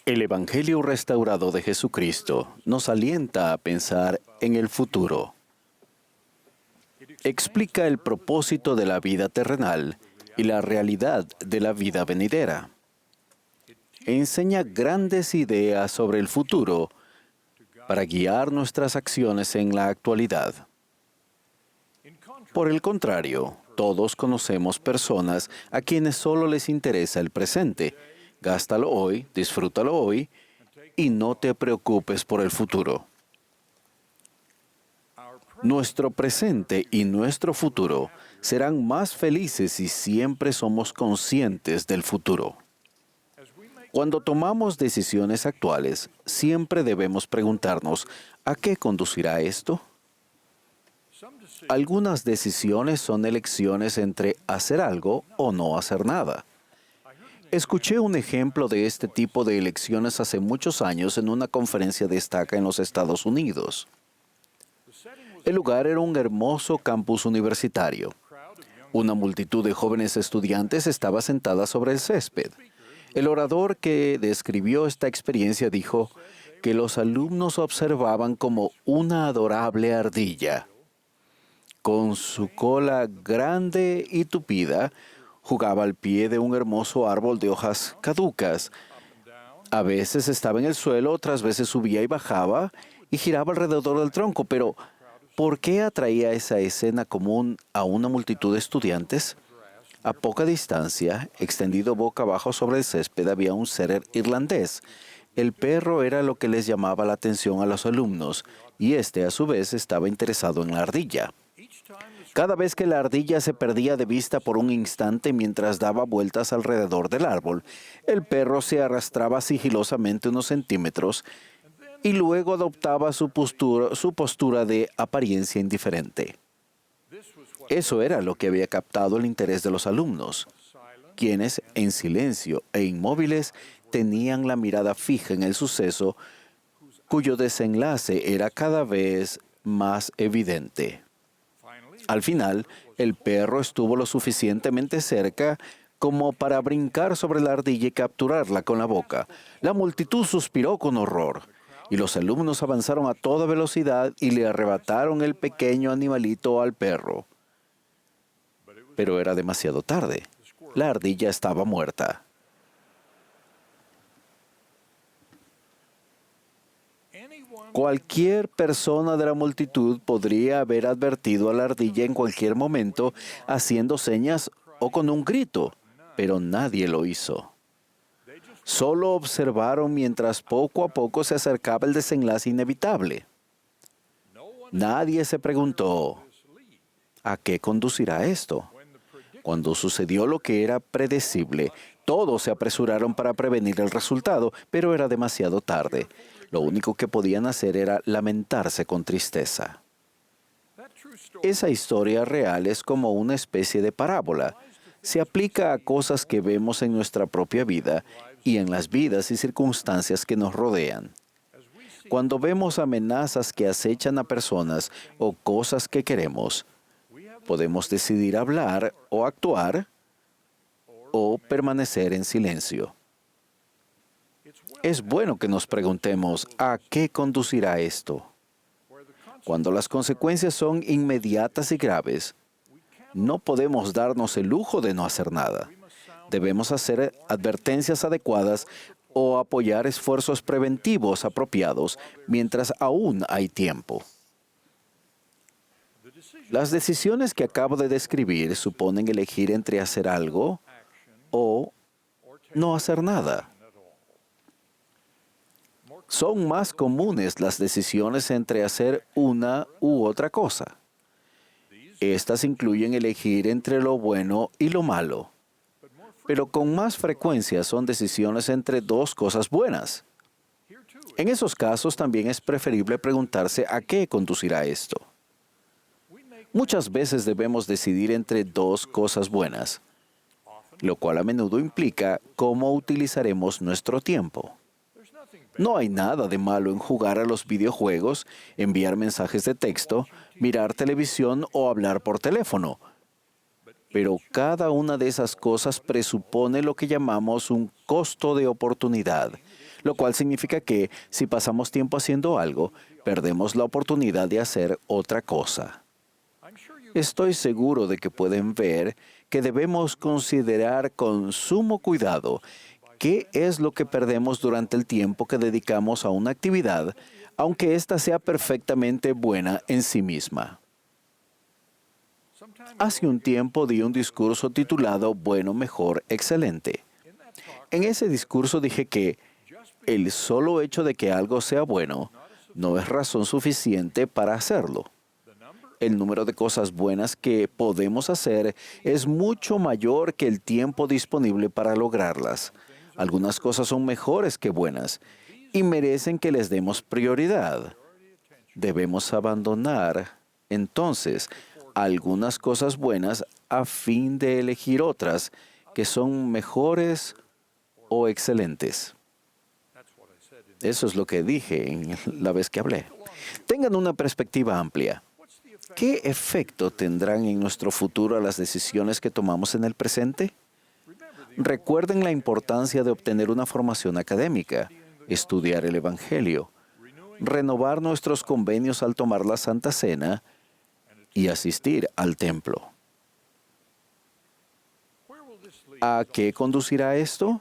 El Evangelio restaurado de Jesucristo nos alienta a pensar en el futuro. Explica el propósito de la vida terrenal y la realidad de la vida venidera. Enseña grandes ideas sobre el futuro para guiar nuestras acciones en la actualidad. Por el contrario, todos conocemos personas a quienes solo les interesa el presente. Gástalo hoy, disfrútalo hoy y no te preocupes por el futuro. Nuestro presente y nuestro futuro serán más felices si siempre somos conscientes del futuro. Cuando tomamos decisiones actuales, siempre debemos preguntarnos, ¿a qué conducirá esto? Algunas decisiones son elecciones entre hacer algo o no hacer nada. Escuché un ejemplo de este tipo de elecciones hace muchos años en una conferencia de Estaca en los Estados Unidos. El lugar era un hermoso campus universitario. Una multitud de jóvenes estudiantes estaba sentada sobre el césped. El orador que describió esta experiencia dijo que los alumnos observaban como una adorable ardilla. Con su cola grande y tupida, jugaba al pie de un hermoso árbol de hojas caducas. A veces estaba en el suelo, otras veces subía y bajaba y giraba alrededor del tronco. Pero, ¿por qué atraía esa escena común a una multitud de estudiantes? A poca distancia, extendido boca abajo sobre el césped, había un setter irlandés. El perro era lo que les llamaba la atención a los alumnos, y este, a su vez, estaba interesado en la ardilla. Cada vez que la ardilla se perdía de vista por un instante mientras daba vueltas alrededor del árbol, el perro se arrastraba sigilosamente unos centímetros y luego adoptaba su postura de apariencia indiferente. Eso era lo que había captado el interés de los alumnos, quienes, en silencio e inmóviles, tenían la mirada fija en el suceso, cuyo desenlace era cada vez más evidente. Al final, el perro estuvo lo suficientemente cerca como para brincar sobre la ardilla y capturarla con la boca. La multitud suspiró con horror, y los alumnos avanzaron a toda velocidad y le arrebataron el pequeño animalito al perro. Pero era demasiado tarde. La ardilla estaba muerta. Cualquier persona de la multitud podría haber advertido a la ardilla en cualquier momento haciendo señas o con un grito, pero nadie lo hizo. Solo observaron mientras poco a poco se acercaba el desenlace inevitable. Nadie se preguntó, ¿a qué conducirá esto? Cuando sucedió lo que era predecible, todos se apresuraron para prevenir el resultado, pero era demasiado tarde. Lo único que podían hacer era lamentarse con tristeza. Esa historia real es como una especie de parábola. Se aplica a cosas que vemos en nuestra propia vida y en las vidas y circunstancias que nos rodean. Cuando vemos amenazas que acechan a personas o cosas que queremos, podemos decidir hablar o actuar o permanecer en silencio. Es bueno que nos preguntemos, ¿a qué conducirá esto? Cuando las consecuencias son inmediatas y graves, no podemos darnos el lujo de no hacer nada. Debemos hacer advertencias adecuadas o apoyar esfuerzos preventivos apropiados mientras aún hay tiempo. Las decisiones que acabo de describir suponen elegir entre hacer algo o no hacer nada. Son más comunes las decisiones entre hacer una u otra cosa. Estas incluyen elegir entre lo bueno y lo malo, pero con más frecuencia son decisiones entre dos cosas buenas. En esos casos también es preferible preguntarse a qué conducirá esto. Muchas veces debemos decidir entre dos cosas buenas, lo cual a menudo implica cómo utilizaremos nuestro tiempo. No hay nada de malo en jugar a los videojuegos, enviar mensajes de texto, mirar televisión o hablar por teléfono. Pero cada una de esas cosas presupone lo que llamamos un costo de oportunidad, lo cual significa que si pasamos tiempo haciendo algo, perdemos la oportunidad de hacer otra cosa. Estoy seguro de que pueden ver que debemos considerar con sumo cuidado qué es lo que perdemos durante el tiempo que dedicamos a una actividad, aunque ésta sea perfectamente buena en sí misma. Hace un tiempo di un discurso titulado Bueno, Mejor, Excelente. En ese discurso dije que el solo hecho de que algo sea bueno no es razón suficiente para hacerlo. El número de cosas buenas que podemos hacer es mucho mayor que el tiempo disponible para lograrlas. Algunas cosas son mejores que buenas y merecen que les demos prioridad. Debemos abandonar, entonces, algunas cosas buenas a fin de elegir otras que son mejores o excelentes. Eso es lo que dije en la vez que hablé. Tengan una perspectiva amplia. ¿Qué efecto tendrán en nuestro futuro las decisiones que tomamos en el presente? Recuerden la importancia de obtener una formación académica, estudiar el Evangelio, renovar nuestros convenios al tomar la Santa Cena y asistir al templo. ¿A qué conducirá esto?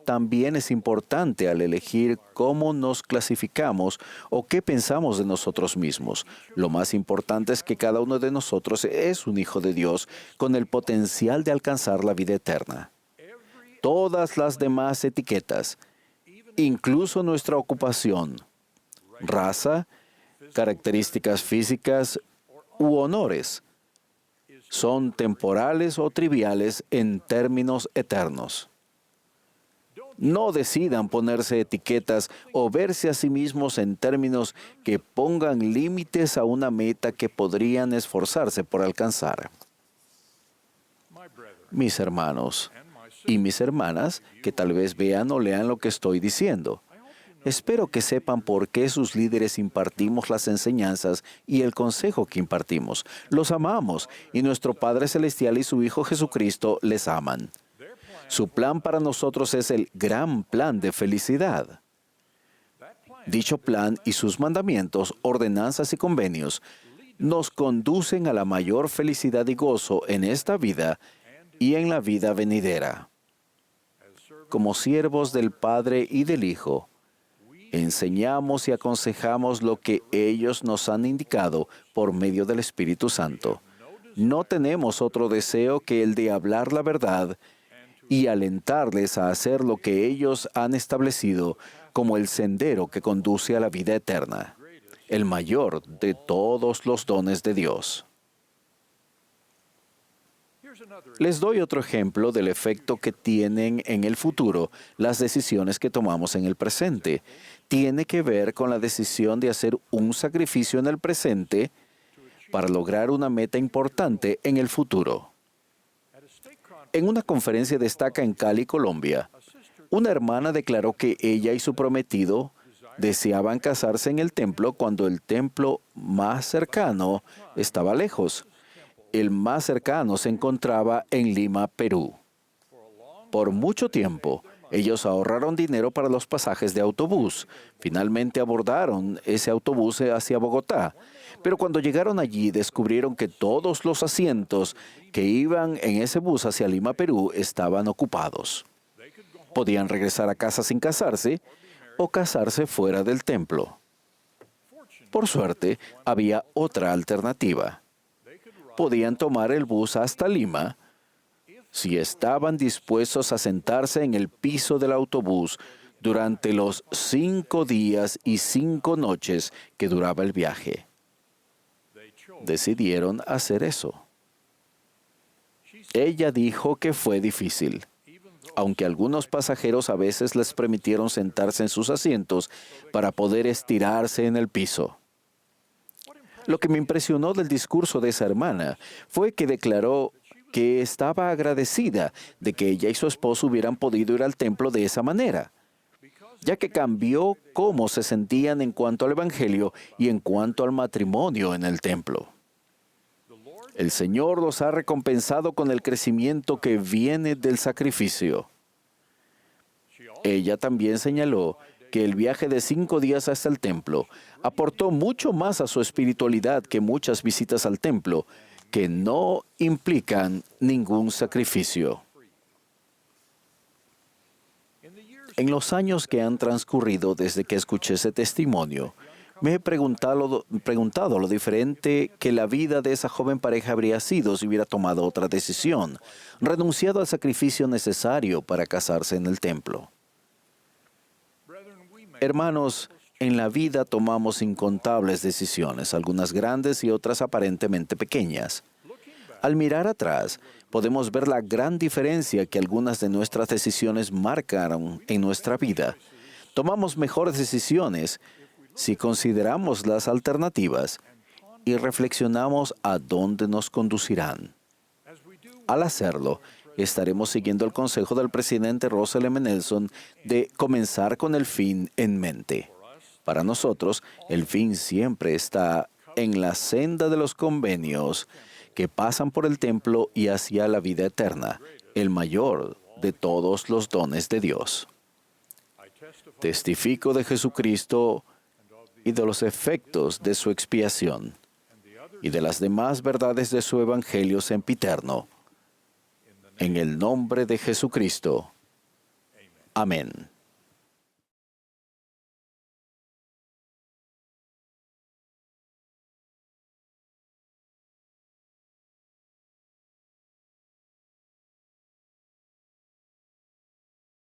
También es importante al elegir cómo nos clasificamos o qué pensamos de nosotros mismos. Lo más importante es que cada uno de nosotros es un hijo de Dios con el potencial de alcanzar la vida eterna. Todas las demás etiquetas, incluso nuestra ocupación, raza, características físicas u honores, son temporales o triviales en términos eternos. No decidan ponerse etiquetas o verse a sí mismos en términos que pongan límites a una meta que podrían esforzarse por alcanzar. Mis hermanos y mis hermanas, que tal vez vean o lean lo que estoy diciendo, espero que sepan por qué sus líderes impartimos las enseñanzas y el consejo que impartimos. Los amamos y nuestro Padre Celestial y su Hijo Jesucristo les aman. Su plan para nosotros es el gran plan de felicidad. Dicho plan y sus mandamientos, ordenanzas y convenios nos conducen a la mayor felicidad y gozo en esta vida y en la vida venidera. Como siervos del Padre y del Hijo, enseñamos y aconsejamos lo que ellos nos han indicado por medio del Espíritu Santo. No tenemos otro deseo que el de hablar la verdad y alentarles a hacer lo que ellos han establecido como el sendero que conduce a la vida eterna, el mayor de todos los dones de Dios. Les doy otro ejemplo del efecto que tienen en el futuro las decisiones que tomamos en el presente. Tiene que ver con la decisión de hacer un sacrificio en el presente para lograr una meta importante en el futuro. En una conferencia de estaca en Cali, Colombia, una hermana declaró que ella y su prometido deseaban casarse en el templo cuando el templo más cercano estaba lejos. El más cercano se encontraba en Lima, Perú. Por mucho tiempo, ellos ahorraron dinero para los pasajes de autobús. Finalmente abordaron ese autobús hacia Bogotá. Pero cuando llegaron allí, descubrieron que todos los asientos que iban en ese bus hacia Lima, Perú, estaban ocupados. Podían regresar a casa sin casarse o casarse fuera del templo. Por suerte, había otra alternativa. Podían tomar el bus hasta Lima si estaban dispuestos a sentarse en el piso del autobús durante los 5 días y 5 noches que duraba el viaje. Decidieron hacer eso. Ella dijo que fue difícil. Aunque algunos pasajeros a veces les permitieron sentarse en sus asientos para poder estirarse en el piso. Lo que me impresionó del discurso de esa hermana fue que declaró que estaba agradecida de que ella y su esposo hubieran podido ir al templo de esa manera, ya que cambió cómo se sentían en cuanto al Evangelio y en cuanto al matrimonio en el templo. El Señor los ha recompensado con el crecimiento que viene del sacrificio. Ella también señaló que el viaje de 5 días hasta el templo aportó mucho más a su espiritualidad que muchas visitas al templo, que no implican ningún sacrificio. En los años que han transcurrido desde que escuché ese testimonio, me he preguntado lo diferente que la vida de esa joven pareja habría sido si hubiera tomado otra decisión, renunciado al sacrificio necesario para casarse en el templo. Hermanos, en la vida tomamos incontables decisiones, algunas grandes y otras aparentemente pequeñas. Al mirar atrás, podemos ver la gran diferencia que algunas de nuestras decisiones marcaron en nuestra vida. Tomamos mejores decisiones si consideramos las alternativas y reflexionamos a dónde nos conducirán. Al hacerlo, estaremos siguiendo el consejo del presidente Russell M. Nelson de comenzar con el fin en mente. Para nosotros, el fin siempre está en la senda de los convenios que pasan por el templo y hacia la vida eterna, el mayor de todos los dones de Dios. Testifico de Jesucristo y de los efectos de su expiación y de las demás verdades de su evangelio sempiterno. En el nombre de Jesucristo. Amén.